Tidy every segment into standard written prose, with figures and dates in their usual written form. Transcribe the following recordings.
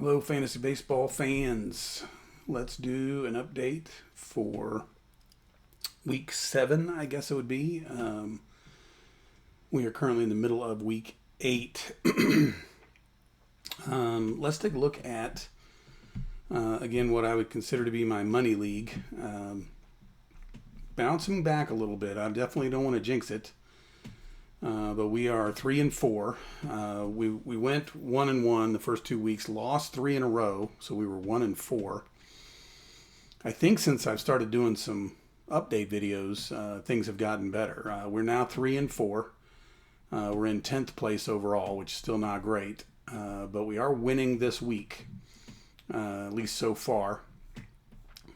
Hello, fantasy baseball fans. Let's do an update for week 7, I guess it would be. We are currently in the middle of week 8. Let's take a look at, again, what I would consider to be my money league. Bouncing back a little bit. I definitely don't want to jinx it. But we are 3-4. We went 1-1 the first 2 weeks, lost 3 in a row, so we were 1-4. I think since I've started doing some update videos, things have gotten better. We're now 3-4. We're in 10th place overall, which is still not great, but we are winning this week, at least so far.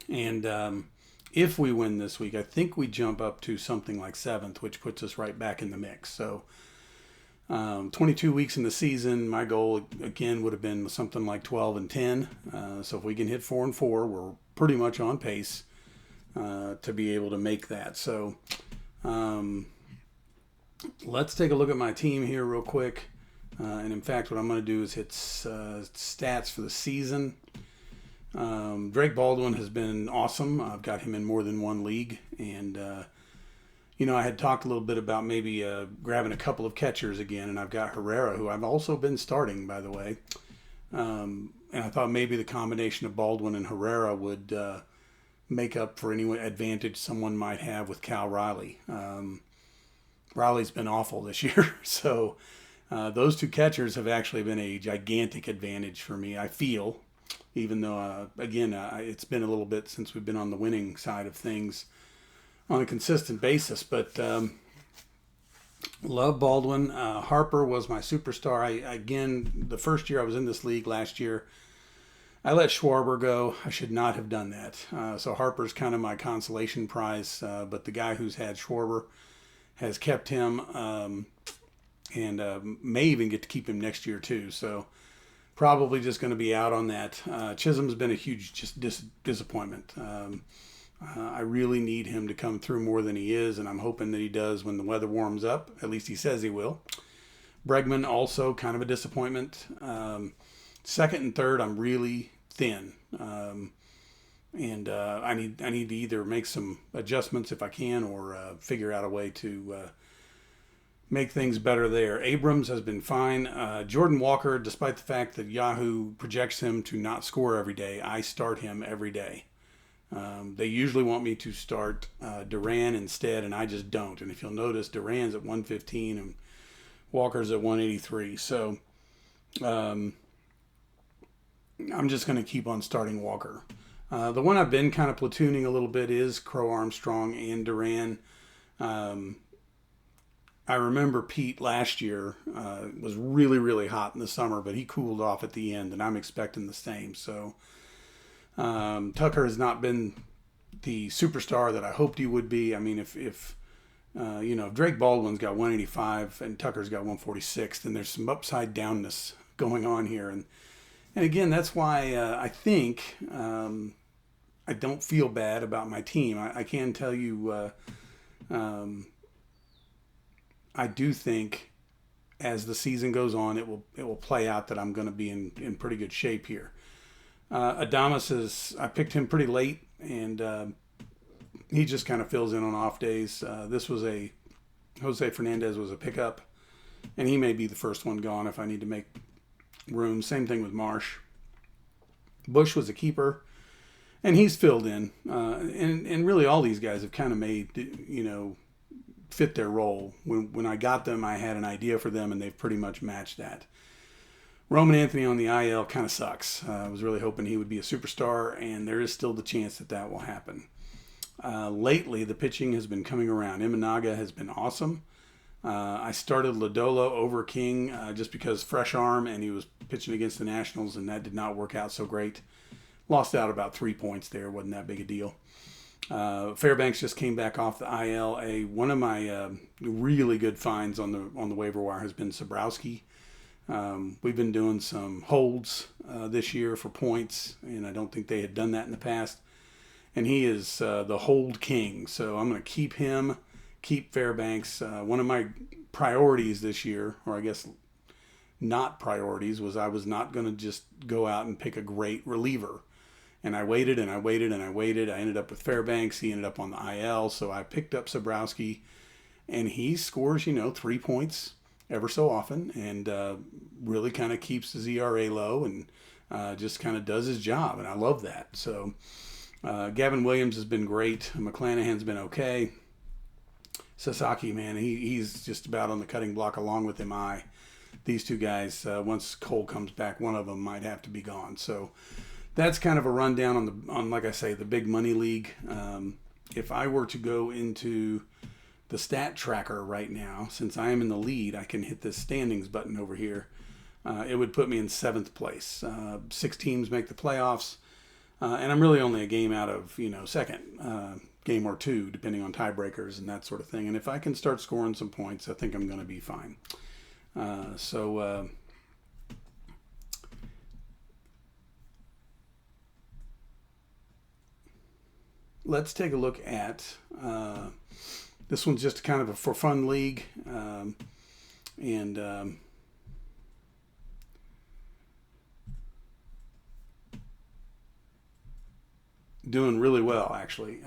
And if we win this week, I think we jump up to something like 7th, which puts us right back in the mix. So 22 weeks in the season, my goal again would have been something like 12-10. So if we can hit 4-4, we're pretty much on pace to be able to make that. So let's take a look at my team here real quick. And in fact, what I'm going to do is hit stats for the season. Drake Baldwin has been awesome. I've got him in more than one league. And, I had talked a little bit about maybe grabbing a couple of catchers again. And I've got Herrera, who I've also been starting, by the way. And I thought maybe the combination of Baldwin and Herrera would make up for any advantage someone might have with Cal Riley. Riley's been awful this year. So those two catchers have actually been a gigantic advantage for me, I feel. Even though, it's been a little bit since we've been on the winning side of things on a consistent basis. But love Baldwin. Harper was my superstar. The first year I was in this league last year, I let Schwarber go. I should not have done that. So Harper's kind of my consolation prize. But the guy who's had Schwarber has kept him and may even get to keep him next year too. So probably just going to be out on that. Chisholm's been a huge disappointment. I really need him to come through more than he is, and I'm hoping that he does when the weather warms up. At least he says he will. Bregman also kind of a disappointment. Second and third, I'm really thin. And I need to either make some adjustments if I can or figure out a way to make things better there. Abrams has been fine. Jordan Walker, despite the fact that Yahoo projects him to not score every day, I start him every day. They usually want me to start Duran instead, and I just don't. And if you'll notice, Duran's at 115 and Walker's at 183. So I'm just going to keep on starting Walker. The one I've been kind of platooning a little bit is Crow Armstrong and Duran. I remember Pete last year was really, really hot in the summer, but he cooled off at the end, and I'm expecting the same. So Tucker has not been the superstar that I hoped he would be. I mean, if Drake Baldwin's got 185 and Tucker's got 146, then there's some upside downness going on here. And again, that's why I think I don't feel bad about my team. I can tell you I do think as the season goes on, it will play out that I'm going to be in pretty good shape here. I picked him pretty late, and he just kind of fills in on off days. Jose Fernandez was a pickup, and he may be the first one gone if I need to make room. Same thing with Marsh. Bush was a keeper, and he's filled in. And really all these guys have kind of made, fit their role. When I got them, I had an idea for them, and they've pretty much matched that. Roman Anthony on the IL kind of sucks. I was really hoping he would be a superstar, and there is still the chance that will happen. Lately, the pitching has been coming around. Imanaga has been awesome. I started Lodolo over King just because fresh arm, and he was pitching against the Nationals, and that did not work out so great. Lost out about 3 points there. Wasn't that big a deal. Fairbanks just came back off the IL. One of my really good finds on the waiver wire has been Sobrowski. We've been doing some holds this year for points, and I don't think they had done that in the past. And he is the hold king, so I'm going to keep him, keep Fairbanks. One of my priorities this year, or I guess not priorities was I was not going to just go out and pick a great reliever. And I waited and I waited and I waited. I ended up with Fairbanks. He ended up on the IL. So I picked up Sabrowski, and he scores, 3 points ever so often, and really kind of keeps his ERA low, and just kind of does his job. And I love that. So Gavin Williams has been great. McClanahan's been okay. Sasaki, man, he's just about on the cutting block along with MI. These two guys, once Cole comes back, one of them might have to be gone. So that's kind of a rundown on like I say, the big money league. If I were to go into the stat tracker right now, since I am in the lead, I can hit this standings button over here. It would put me in 7th place. 6 teams make the playoffs, and I'm really only a game out of second, game or two, depending on tiebreakers and that sort of thing. And if I can start scoring some points, I think I'm going to be fine. Let's take a look at this one's just kind of a for fun league, and doing really well actually,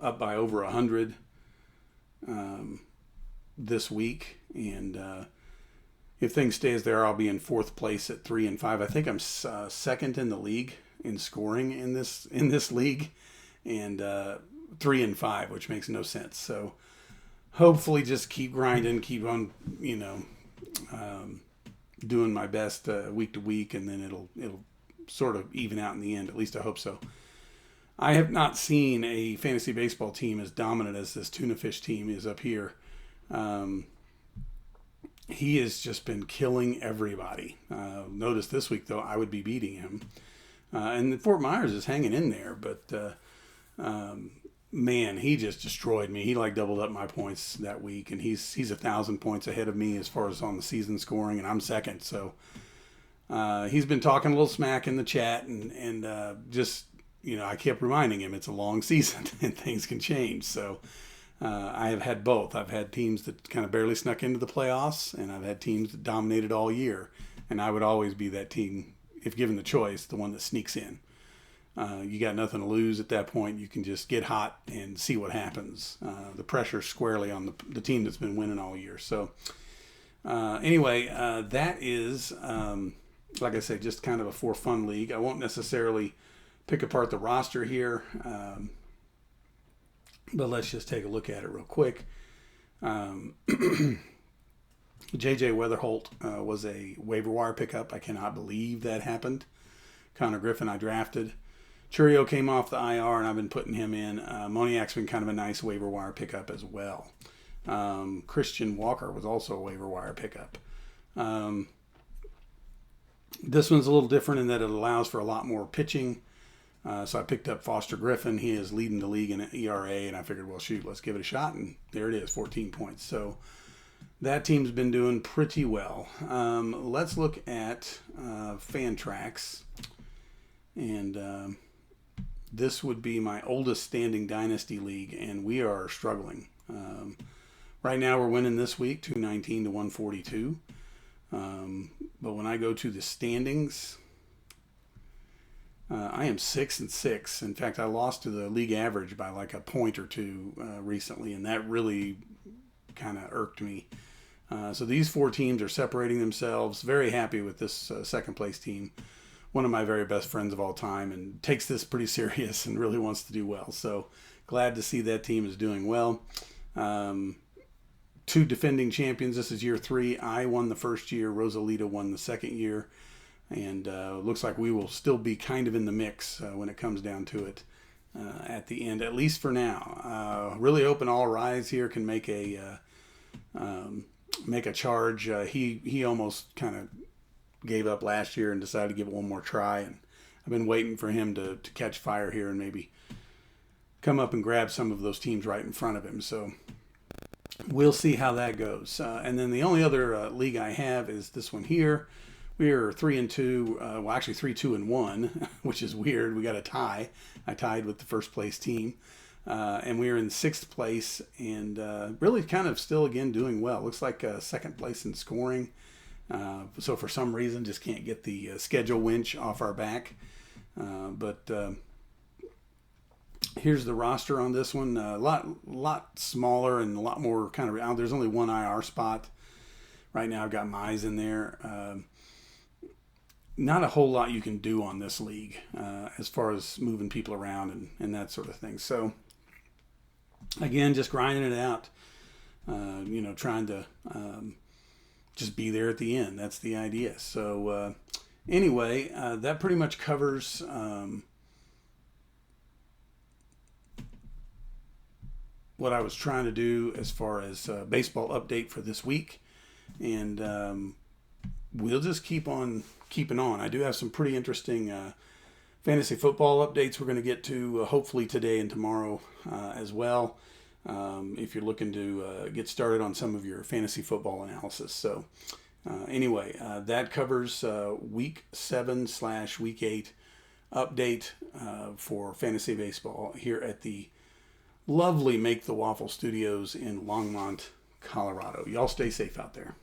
up by over 100 this week, and if things stay as they are, I'll be in 4th place at 3 and 5. I think I'm second in the league in scoring in this league, and 3 and 5, which makes no sense. So hopefully just keep grinding, keep on, doing my best week to week, and then it'll sort of even out in the end. At least I hope so. I have not seen a fantasy baseball team as dominant as this Tuna Fish team is up here. He has just been killing everybody. Notice this week, though, I would be beating him. And Fort Myers is hanging in there, but man, he just destroyed me. He doubled up my points that week, and he's 1,000 points ahead of me as far as on the season scoring, and I'm second. So he's been talking a little smack in the chat, and just I kept reminding him it's a long season and things can change. So I have had both. I've had teams that kind of barely snuck into the playoffs, and I've had teams that dominated all year. And I would always be that team, if given the choice, the one that sneaks in. You got nothing to lose at that point. You can just get hot and see what happens. The pressure's squarely on the team that's been winning all year. So anyway, that is, like I say, just kind of a for fun league. I won't necessarily pick apart the roster here, but let's just take a look at it real quick. JJ Weatherholt was a waiver wire pickup. I cannot believe that happened. Connor Griffin I drafted. Churio came off the IR, and I've been putting him in. Moniak's been kind of a nice waiver wire pickup as well. Christian Walker was also a waiver wire pickup. This one's a little different in that it allows for a lot more pitching. So I picked up Foster Griffin. He is leading the league in ERA, and I figured, well, shoot, let's give it a shot. And there it is, 14 points. So that team's been doing pretty well. Let's look at Fantrax. And this would be my oldest standing dynasty league, and we are struggling. Right now we're winning this week, 219 to 142. But when I go to the standings, I am 6-6. In fact, I lost to the league average by like a point or two recently, and that really kind of irked me. So these 4 teams are separating themselves. Very happy with this second place team. One of my very best friends of all time, and takes this pretty serious and really wants to do well. So glad to see that team is doing well. 2 defending champions. This is year 3. I won the first year. Rosalita won the second year. And looks like we will still be kind of in the mix when it comes down to it at the end, at least for now. Really hoping All Rise here can make a charge. He almost kind of gave up last year and decided to give it one more try. And I've been waiting for him to catch fire here and maybe come up and grab some of those teams right in front of him. So we'll see how that goes. And then the only other league I have is this one here. We are 3-2. Well, actually 3-2-1, which is weird. We got a tie. I tied with the first place team. And we are in 6th place, and really kind of still, again, doing well. Looks like second place in scoring. So for some reason, just can't get the schedule winch off our back. But here's the roster on this one. A lot smaller and a lot more kind of. There's only one IR spot right now. I've got Mize in there. Not a whole lot you can do on this league as far as moving people around and that sort of thing. So again, just grinding it out. Trying to just be there at the end. That's the idea. So anyway, that pretty much covers what I was trying to do as far as baseball update for this week. And we'll just keep on keeping on. I do have some pretty interesting fantasy football updates we're going to get to hopefully today and tomorrow as well. If you're looking to get started on some of your fantasy football analysis. So anyway, that covers week 7/week 8 update for fantasy baseball here at the lovely Make the Waffle Studios in Longmont, Colorado. Y'all stay safe out there.